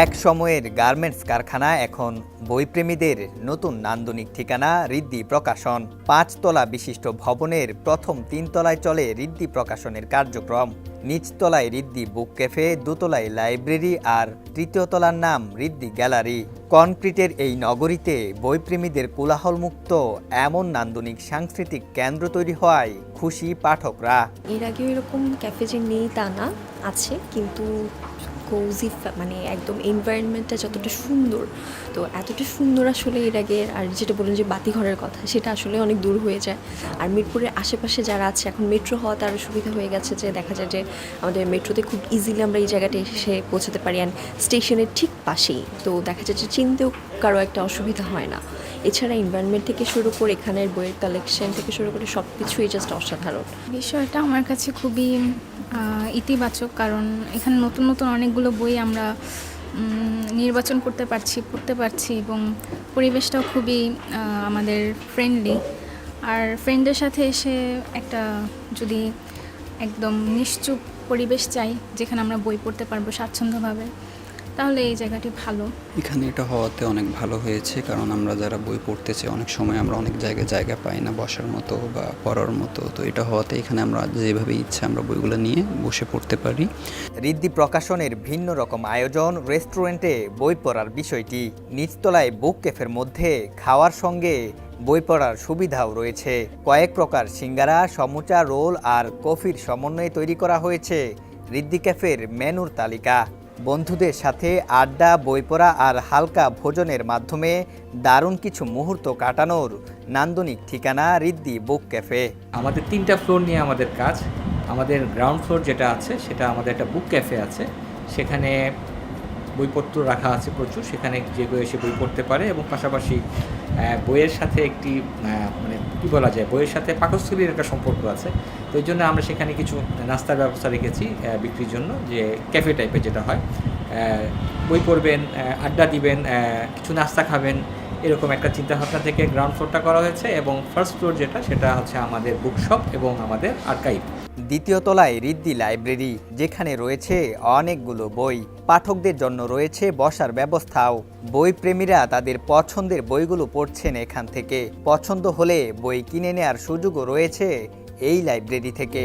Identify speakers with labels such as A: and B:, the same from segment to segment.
A: এক সময়ের গার্মেন্টস কারখানা এখন বইপ্রেমীদের নতুন নান্দনিক ঠিকানা ঋদ্ধি প্রকাশন। ৫ তলা বিশিষ্ট ভবনের প্রথম ৩ তলায় চলে ঋদ্ধি প্রকাশনের কার্যক্রম। নিচতলায় ঋদ্ধি বুক ক্যাফে, দোতলায় লাইব্রেরি আর তৃতীয় তলার নাম ঋদ্ধি গ্যালারি। কনক্রিটের এই নগরীতে বইপ্রেমীদের কোলাহলমুক্ত এমন নান্দনিক সাংস্কৃতিক কেন্দ্র তৈরি হওয়ায় খুশি পাঠকরা।
B: এর আগেও এরকম ক্যাফে যে নেই তা না, আছে, কিন্তু কোজি মানে একদম এনভায়রনমেন্টটা যতটা সুন্দর, তো এতটা সুন্দর আসলে এর আগে। আর যেটা বললেন যে বাতিঘরের কথা, সেটা আসলে অনেক দূর হয়ে যায়। আর মিরপুরের আশেপাশে যারা আছে, এখন মেট্রো হওয়াতে আরও সুবিধা হয়ে গেছে, যে দেখা যায় যে আমাদের মেট্রোতে খুব ইজিলি আমরা এই জায়গাটা এসে পৌঁছাতে পারি, অ্যান্ড স্টেশনের ঠিক পাশেই, তো দেখা যায় যে চিনতেও কারো একটা অসুবিধা হয় না। এছাড়া এনভায়রনমেন্ট থেকে শুরু করে এখানের বইয়ের কালেকশন থেকে শুরু করে সব কিছুই জাস্ট অসাধারণ।
C: বিষয়টা আমার কাছে খুবই ইতিবাচক, কারণ এখানে নতুন নতুন অনেকগুলো বই আমরা নির্বাচন করতে পারছি, পড়তে পারছি, এবং পরিবেশটাও খুবই আমাদের ফ্রেন্ডলি। আর ফ্রেন্ডদের সাথে এসে একটা যদি একদম নিশ্চুপ পরিবেশ চাই, যেখানে আমরা বই পড়তে পারবো স্বাচ্ছন্দ্যভাবে, তাহলে এই জায়গাটি ভালো।
D: এখানে এটা হওয়াতে অনেক ভালো হয়েছে, কারণ আমরা যারা বই পড়তে চাই অনেক সময় আমরা অনেক জায়গা পাই না বসার মতো বা পড়ার মতো। তো এটা হওয়াতে এখানে আমরা যেভাবে ইচ্ছা আমরা বইগুলো নিয়ে বসে পড়তে পারি।
A: ঋদ্ধি প্রকাশনের ভিন্ন রকম আয়োজন, রেস্টুরেন্টে বই পড়ার বিষয়টি। নিচতলায় বুক ক্যাফের মধ্যে খাওয়ার সঙ্গে বই পড়ার সুবিধাও রয়েছে। কয়েক প্রকার সিঙ্গারা, সমুচা, রোল আর কফির সমন্বয়ে তৈরি করা হয়েছে ঋদ্ধি ক্যাফের মেনুর তালিকা। বন্ধুদের সাথে আড্ডা, বই পড়া আর হালকা ভোজনের মাধ্যমে দারুণ কিছু মুহূর্ত কাটানোর নান্দনিক ঠিকানা ঋদ্ধি বুক ক্যাফে।
E: আমাদের 3টা ফ্লোর নিয়ে আমাদের কাজ। আমাদের গ্রাউন্ড ফ্লোর যেটা আছে সেটা আমাদের একটা বুক ক্যাফে আছে, সেখানে বইপত্র রাখা আছে প্রচুর, সেখানে যে কেউ এসে বই পড়তে পারে, এবং পাশাপাশি বইয়ের সাথে একটি মানে কী বলা যায়, বইয়ের সাথে পাকস্থলীর একটা সম্পর্ক আছে। তো এই জন্য আমরা সেখানে কিছু নাস্তার ব্যবস্থা রেখেছি বিক্রির জন্য, যে ক্যাফে টাইপের যেটা হয়, বই পড়বেন, আড্ডা দিবেন, কিছু নাস্তা খাবেন, এরকম একটা চিন্তাভাবনা থেকে গ্রাউন্ড ফ্লোরটা করা হয়েছে। এবং ফার্স্ট ফ্লোর যেটা, সেটা হচ্ছে আমাদের বুকশপ এবং আমাদের আর্কাইভ।
A: দ্বিতীয় তলায় ঋদ্ধি লাইব্রেরি, যেখানে রয়েছে অনেকগুলো বই। পাঠকদের জন্য রয়েছে বসার ব্যবস্থাও। বই প্রেমীরা তাদের পছন্দের বইগুলো পড়ছেন এখান থেকে। পছন্দ হলে বই কিনে নেওয়ার সুযোগও রয়েছে এই লাইব্রেরি থেকে।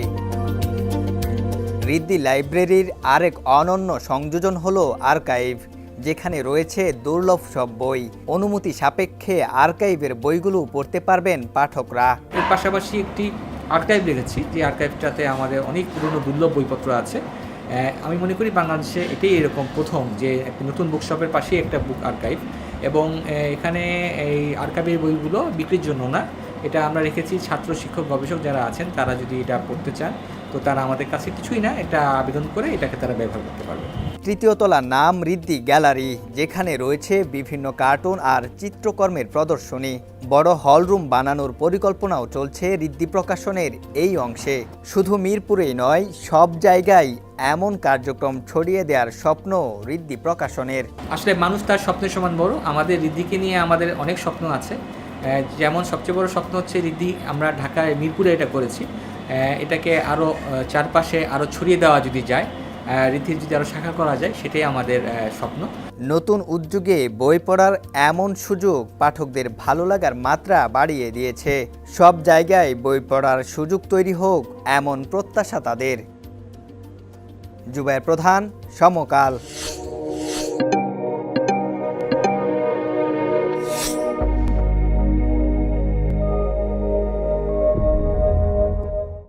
A: ঋদ্ধি লাইব্রেরির আরেক অনন্য সংযোজন হলো আর্কাইভ, যেখানে রয়েছে দুর্লভ সব বই। অনুমতি সাপেক্ষে আর্কাইভের বইগুলো পড়তে পারবেন পাঠকরা।
E: এর পাশাপাশি একটি আর্কাইভ রেখেছি, যে আর্কাইভটাতে আমাদের অনেক পুরনো দুর্লভ বইপত্র আছে। আমি মনে করি বাংলাদেশে এটাই এরকম প্রথম, যে একটা নতুন বুকশপের পাশেই একটা বুক আর্কাইভ। এবং এখানে এই আর্কাইভের বইগুলো বিক্রির জন্য না, এটা আমরা রেখেছি ছাত্র, শিক্ষক, গবেষক যারা আছেন, তারা যদি এটা পড়তে চান, তো তারা আমাদের কাছে কিছুই না, এটা আবেদন করে এটাকে তারা ব্যবহার করতে পারবে।
A: তৃতীয় তলার নাম ঋদ্ধি গ্যালারি, যেখানে রয়েছে বিভিন্ন কার্টুন আর চিত্রকর্মের প্রদর্শনী। বড় হলরুম বানানোর পরিকল্পনাও চলছে ঋদ্ধি প্রকাশনের এই অংশে। শুধু মিরপুরেই নয়, সব জায়গায় এমন কার্যক্রম ছড়িয়ে দেওয়ার স্বপ্ন ঋদ্ধি প্রকাশনের।
E: আসলে মানুষ তার স্বপ্নের সমান বড়। আমাদের ঋদ্ধিকে নিয়ে আমাদের অনেক স্বপ্ন আছে। যেমন সবচেয়ে বড় স্বপ্ন হচ্ছে ঋদ্ধি, আমরা ঢাকায় মিরপুরে এটা করেছি, এটাকে আরও চারপাশে আরও ছড়িয়ে দেওয়া যদি যায়, ঋদ্ধির যদি আরও শাখা করা যায়, সেটাই আমাদের স্বপ্ন।
A: নতুন উদ্যোগে বই পড়ার এমন সুযোগ পাঠকদের ভালো লাগার মাত্রা বাড়িয়ে দিয়েছে। সব জায়গায় বই পড়ার সুযোগ তৈরি হোক, এমন প্রত্যাশা তাদের। জুবায়ের প্রধান, সমকাল।